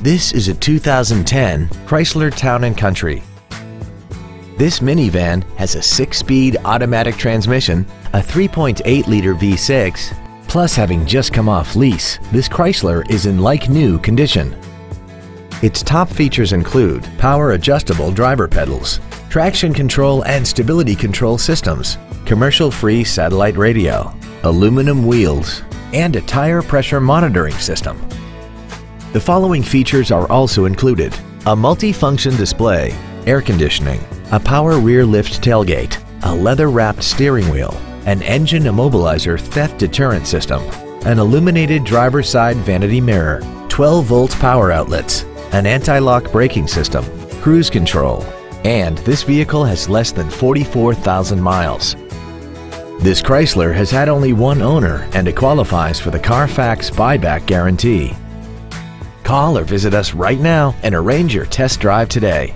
This is a 2010 Chrysler Town & Country. This minivan has a 6-speed automatic transmission, a 3.8-liter V6, plus having just come off lease, this Chrysler is in like-new condition. Its top features include power adjustable driver pedals, traction control and stability control systems, commercial-free satellite radio, aluminum wheels, and a tire pressure monitoring system. The following features are also included: a multi-function display, air conditioning, a power rear lift tailgate, a leather-wrapped steering wheel, an engine immobilizer theft deterrent system, an illuminated driver's side vanity mirror, 12-volt power outlets, an anti-lock braking system, cruise control, and this vehicle has less than 44,000 miles. This Chrysler has had only one owner and it qualifies for the Carfax buyback guarantee. Call or visit us right now and arrange your test drive today.